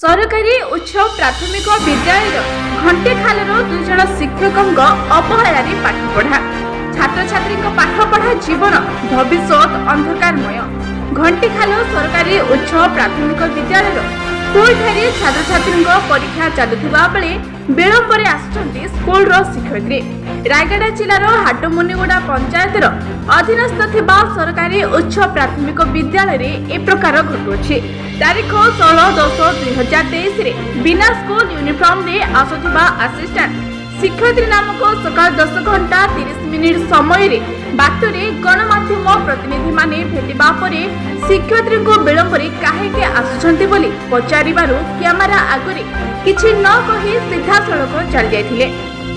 सरकारी उच्च प्राथमिक विद्यालय घंटेखाल दुई जन शिक्षक अवहेलार पाठपढ़ा छात्र छात्री पाठपढ़ा जीवन भविष्य अंधकारमय। घंटेखाल सरकारी उच्च प्राथमिक विद्यालय स्कूल ठारे छात्र छात्री परीक्षा चलुवा बेले विलंबर आसुचंती स्कूल शिक्षयित्री। रायगड़ा जिलार हाटमुनिगुड़ा पंचायतर अधीनस्थ थिबा सरकारी उच्च प्राथमिक विद्यालय ए प्रकार घटुछि। तारीख 16/10/2023 बिना स्कूल यूनिफॉर्म दे आसुथिबा असिस्टेंट शिक्षयित्री नामक सकाल 10:30 समय बाटरे गणमाध्यम प्रतिनिधि माने भेटिबा परे शिक्षयित्री को विलंबरे काहेके आसुछंती बोली पचारिबारु कैमरा आगरे किछि न कहि सीधा सड़क चल जायथिले।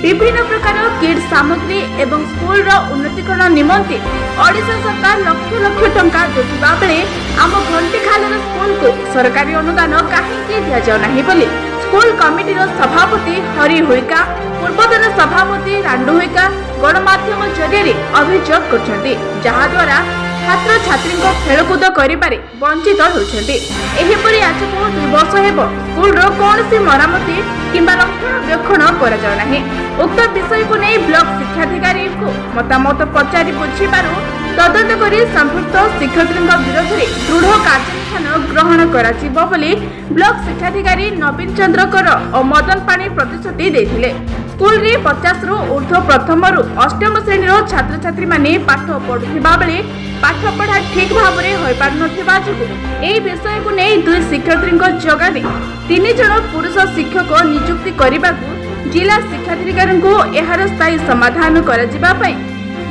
विभिन्न प्रकार किड सामग्री एवं स्कूल रो उन्नतीकरण निमंते ओडिशा सरकार लक्ष लक्ष टंका देथिबा बेले आम घंटेखाल स्कूल को सरकारी अनुदान काहेके दिया जाउ नाही बोली स्कूल कमिटी सभापति हरि हुइका पूर्वतन सभापति रांडू हुइका गणमाध्यम जरिए अभियोग करछन्ती, जहा द्वारा छात्र छात्री खेलकूद करिपारे वंचित होउछन्ती। एहिपरि आज को 2 वर्ष हेबो स्कूल रो कोनसी मरामती किंबा रक्षणाबेक्षण करा जाउ नाही। उक्त विषय को नहीं ब्लॉक शिक्षाधिकारी को मतामत पचारि बुझिबारु तदंत करी संपुक्त शिक्षयित्री विरोध में दृढ़ कार्यानुष्ठान ग्रहण कराजिबो बोली ब्लॉक शिक्षाधिकारी नवीन चंद्रकर और मदन पाणी प्रतिश्रुति देथिले। स्कूल रे 50 रु ऊर्ध्व प्रथम रु अष्टम श्रेणी छात्र छात्री माने पाठ पढ़ुथिबा बेले पाठ पढ़ा ठीक भाव में होई पार नथिबा जुगु एई विषय को नहीं 2 शिक्षयित्री जगारे 3 जन पुरुष शिक्षक नियुक्ति करबाकू जिला शिक्षाधिकारी को एहार स्थायी समाधान कराजिबा पई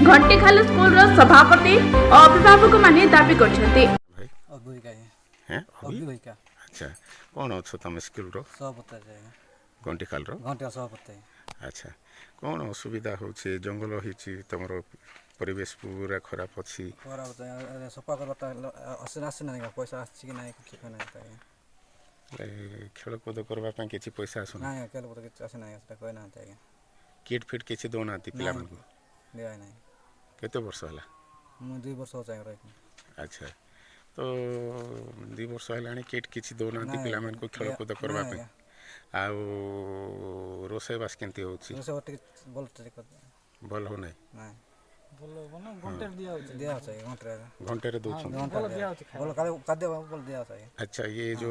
घंटेखाल स्कूल रो सभापति और अभिभावक माने दाबी करछन्ते। अच्छा कौन अच्छो तुम स्कूल रो घंटेखाल रो घंटे सभापति। अच्छा कौन असुविधा होछि जंगल हिछि तमरो परिवेश पूरा खराब अछि सफा करता आसे ना पैसा आछि कि नाही कि नाही खेलकूद करबा ପାଇଁ କିଛି पैसा आसु ना खेलकूद କିଛି आसे नाही सेटा कहना आज्ञा किट फिट କିଛି दोनाती पिला मन को दिया नाही केते वर्ष होला मु 2 वर्ष हो जाय अच्छा तो 2 वर्ष हलानी किट କିଛି दोनाती पिला मन को खेलकूद करबा ପାଇଁ आउ रोसे बास केंती होछि रोसे ओटे बोल तरीका बोल हो नाही नाही बोल बना घंटे दिया होछि घंटे रे दोछ बोल दिया होछि बोल कादे बोल दिया होछि। अच्छा ये जो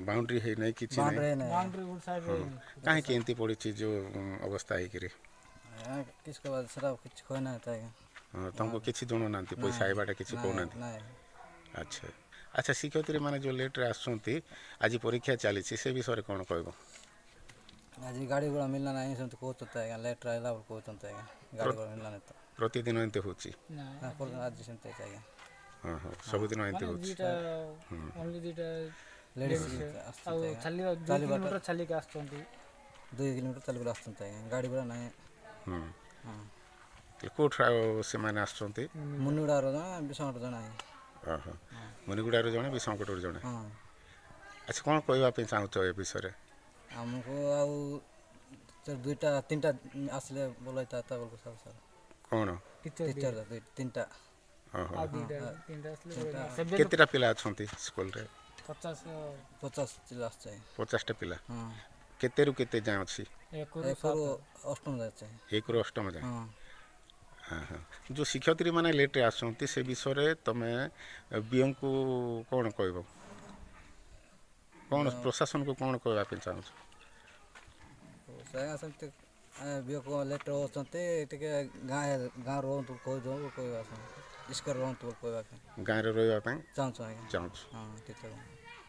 बाउंड्री है नहीं किछि नहीं बाउंड्री उड साइड रे काहे केंती पड़ी छी जो अवस्था है करे किसके बाद सरा कुछ कहना है हां तुमको किछि दोनो नांती पैसा आइबाटा किछि कोनांती अच्छा अच्छा शिक्षयित्री माने जो लेट रे आसुंती आज परीक्षा चली छी से विषय कोन कहबो आज गाड़ी घोड़ा मिलना नहीं सुनते कहत है लेट रहला कहत है गाड़ी घोड़ा मिलना नहीं तो प्रतिदिन एंते होची ना पर आज सुनते है हां हां सब दिन एंते होची ओनली दीटा लेडीज आउ चली 2 किलोमीटर चली के आस्तंती 2 किलोमीटर चली के आस्तंती गाड़ी घोड़ा नहीं हां कोठा से माने आस्तंती मुनुडा रो ना बिसंट जना है हां हां मुनुगुडा रो जणे बिसंकट रो जणे हां अच्छा कोन कहबा पे चाहू छ ए विषय रे हमको आउ 2टा 3टा आसले बोलैता त बोल सब सर कोन टीचर 3टा हां हां 3टा असले केतेटा पिला छंती स्कूल रे 50 चिल्ला छै 50 टा पिला हां केते रु केते जाय अछि एक अष्टम जाय छै एक रु अष्टम जाय हां हां हां जो शिक्षयित्री माने लेट रे आसंती से विषय रे तमे बीएम को कोन कहबो कोन प्रशासन को कोन कहबा पे चाहू साया संते बीओ को लेटर होचंते टिके गाँ रो तो कोइ दो कोइ आसन इसकर रो तो कोइ बात गाँ रे रहबा पे चाहू हां टीचर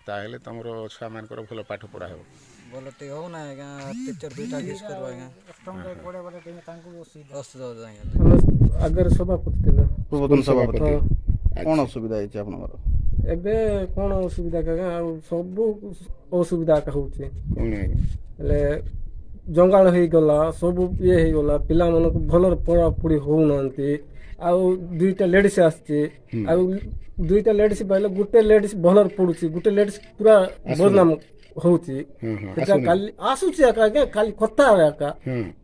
ताहेले तमरो छुआ मानकर भलो पाठ पढ़ा हो बोलते हो ना टीचर 2टा किस करवाएगा अष्टम के पड़े बड़े टीम तांको असुविधा जाएगा अगर सभापति थिले पूर्वतन सभापति कोन असुविधा है आपनकर एबे कोन असुविधा का सब असुविधा का होचे ले जंगाल हो गला सब ये हो गला पिला मन को भलर पढ़ा पढ़ी हो नांती आ 2टा लेडीज आछे आ 2टा लेडीज बाइले गुटे लेडीज भलर पडुची गुटे लेडीज पूरा बदनाम होची सेटा काली आसुची का काली कथा का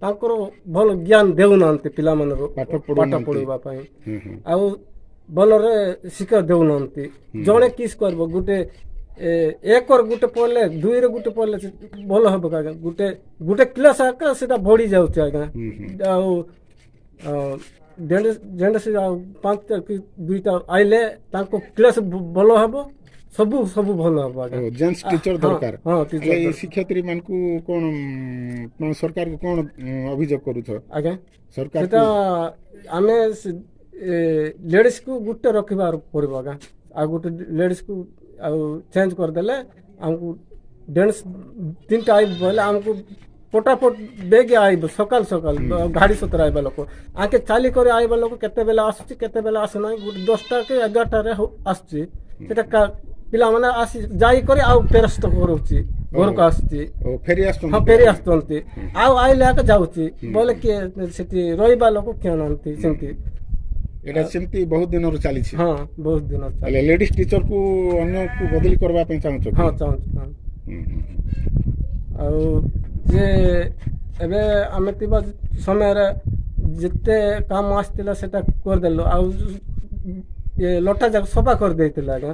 तांकर भल ज्ञान देउ नांती पिला मन रो पाठ पढ़वा पई आ भलरे शिक्षा देउ नांती जणे किस करबो गुटे ଏକର ଗୋଟେ ପଡ଼ିଲେ ଦୁଇରେ ଗୋଟେ ପଡ଼ିଲେ ଭଲ ହେବ ଆଜ୍ଞା ଗୋଟେ କ୍ଲାସ୍ ଆକା ସେଟା ବଢ଼ି ଯାଉଛି ଆଜ୍ଞା ଆଉ ଯେଣ୍ଡେ ଆଉ 5ଟା କି 2ଟା ଆଇଲେ ତାଙ୍କ କ୍ଲାସ୍ ଭଲ ହେବ ସବୁ ଭଲ ହେବ ଆଜ୍ଞା ଜେଣ୍ଟସ୍ ଟିଚର ଦରକାର ହଁ ଟିଚର ଏଇ ଶିକ୍ଷୟତ୍ରୀ ମାନଙ୍କୁ କ'ଣ ସରକାରକୁ କ'ଣ ଅଭିଯୋଗ କରୁଛ ଆଜ୍ଞା ସରକାର ସେଟା ଆମେ ଲେଡ଼ିସ୍କୁ ଗୋଟେ ରଖିବାକୁ ପଡ଼ିବ ଆଜ୍ଞା ଆଉ ଗୋଟେ ଲେଡ଼ିସ୍କୁ ଆଉ ଚେଞ୍ଜ କରିଦେଲେ ଆମକୁ ଜେଣ୍ଟସ୍ 3ଟା ଆଇବ ବୋଇଲେ ଆମକୁ ପଟାପଟ ବେଗି ଆଇବ ସକାଳ ଗାଡ଼ି ସତରେ ଆଇବା ଲୋକ ଆଙ୍କେ ଚାଲି କରି ଆଇବା ଲୋକ କେତେବେଳେ ଆସୁଛି କେତେବେଳେ ଆସୁନାହିଁ ଗୋଟେ 10ଟା କି 11ଟାରେ ଆସୁଛି ସେଟା ପିଲାମାନେ ଆସି ଯାଇକରି ଆଉ ଫେରସ୍ତ କରୁଛି ଘରକୁ ଆସୁଛି ଫେରି ହଁ ଫେରି ଆସୁଛନ୍ତି ଆଉ ଆଇଲେ ଆକା ଯାଉଛି ବୋଲେ କିଏ ସେଠି ରହିବା ଲୋକ କିଏ ନାହାନ୍ତି ସେମିତି ଏଇଟା ସେମିତି ବହୁତ ଦିନରୁ ଚାଲିଛି ହଁ ବହୁତ ଦିନ ହେଲେ ଲେଡିସ୍ ଟିଚରକୁ ଅନ୍ୟକୁ ବଦଳି କରିବା ପାଇଁ ଚାହୁଁଛ କି? ହଁ ଚାହୁଁଛୁ ଆଉ ଯେ ଏବେ ଆମେ ଥିବା ସମୟରେ ଯେତେ କାମ ଆସିଥିଲା ସେଟା କରିଦେଲୁ ଆଉ ଲଟା ଯାକ ସଫା କରିଦେଇଥିଲା ଆଜ୍ଞା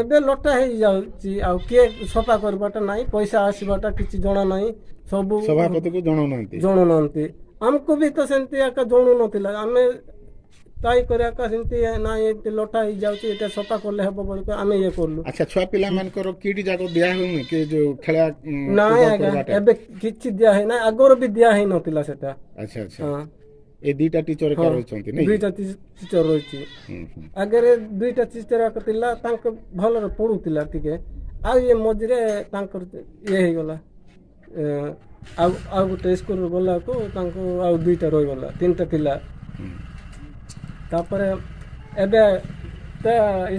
ଏବେ ଲଟା ହେଇଯାଉଛି ଆଉ କିଏ ସଫା କରିବାଟା ନାହିଁ ପଇସା ଆସିବାଟା କିଛି ଜଣା ନାହିଁ ସବୁ ସଭାପତିକୁ ଜଣୁନାହାନ୍ତି ଆମକୁ ବି ତ ସେମିତି ଏକା ଜଣୁନଥିଲା ଆମେ ତାଇ କରି ଏକା ସେମିତି ନାଇଁ ଏତେ ଲଟା ହେଇଯାଉଛି ଏଟା ସଫା କଲେ ହେବ ବୋଲି ଆମେ ଇଏ କଲୁ ଆଚ୍ଛା ଛୁଆ ପିଲାମାନଙ୍କର କିଟ୍ ଯାକ ଦିଆ ହଉନି କି ଯୋଉ ଖେଳା ନାଇଁ ଆଜ୍ଞା ଏବେ କିଛି ଦିଆ ହେଇନାହିଁ ଆଗରୁ ବି ଦିଆ ହେଇନଥିଲା ସେଟା ଆଚ୍ଛା ଏ 2ଟା ଟିଚର ଏକା ରହିଛନ୍ତି ନାଇଁ 2ଟା ଟିଚର ରହିଛି ଆଗରେ 2ଟା ଟିଚର ଏକା ଥିଲା ତାଙ୍କ ଭଲରେ ପଢୁଥିଲା ଟିକେ ଆଉ ଇଏ ମଝିରେ ତାଙ୍କର ଇଏ ହେଇଗଲା ଆଉ ଗୋଟେ ସ୍କୁଲ ଗଲାକୁ ତାଙ୍କୁ ଆଉ 2ଟା ରହିଗଲା 3ଟା ଥିଲା ତାପରେ ଏବେ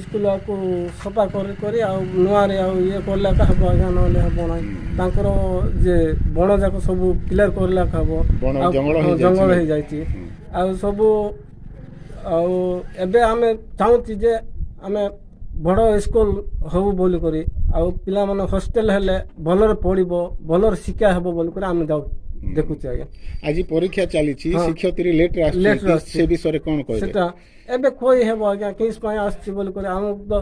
ସ୍କୁଲକୁ ସଫା କରି ଆଉ ନୂଆରେ ଆଉ ଇଏ କଲାକା ହେବ ଆଜ୍ଞା ନହେଲେ ହେବ ନାହିଁ ତାଙ୍କର ଯେ ବଣ ଯାକ ସବୁ କ୍ଲିୟର କଲାକା ହେବ ଜଙ୍ଗଲ ହେଇଯାଇଛି ଆଉ ସବୁ ଆଉ ଏବେ ଆମେ ଚାହୁଁଛୁ ଯେ ଆମେ ବଡ଼ ସ୍କୁଲ ହବୁ ବୋଲି କରି ଆଉ ପିଲାମାନେ ହଷ୍ଟେଲ ହେଲେ ଭଲରେ ପଢ଼ିବ ଭଲରେ ଶିକ୍ଷା ହେବ ବୋଲି କରି ଆମେ ଯାଉ ଦେଖୁଛୁ ଆଜ୍ଞା ଆଜି ପରୀକ୍ଷା ଚାଲିଛି ଶିକ୍ଷୟତ୍ରୀ ଲେଟ୍ରେ ଆସୁଛନ୍ତି ସେ ବିଷୟରେ କ'ଣ କହିବେ ସେଟା ଏବେ କହି ହେବ ଆଜ୍ଞା କିସ୍ ପାଇଁ ଆସୁଛି ବୋଲି କରି ଆମକୁ ତ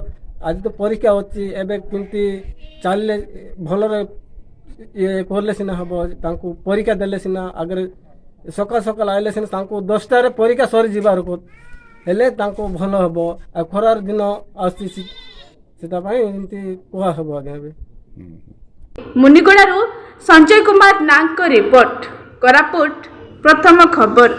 ଆଜି ତ ପରୀକ୍ଷା ଅଛି ଏବେ କେମିତି ଚାଲିଲେ ଭଲରେ ଇଏ କଲେ ସିନା ହେବ ତାଙ୍କୁ ପରୀକ୍ଷା ଦେଲେ ସିନା ଆଗରେ ସକାଳ ଆଇଲେ ସିନା ତାଙ୍କୁ 10ଟାରେ ପରୀକ୍ଷା ସରିଯିବାର ହେଲେ ତାଙ୍କୁ ଭଲ ହେବ ଆଉ ଖରାର ଦିନ ଆସୁଛି ସେଟା ପାଇଁ ଏମିତି କୁହାହେବ ଆଜ୍ଞା ଏବେ ମୁନିଗୋଡ଼ାରୁ ସଞ୍ଜୟ କୁମାର ନାଙ୍କ ରିପୋର୍ଟ କୋରାପୁଟ ପ୍ରଥମ ଖବର।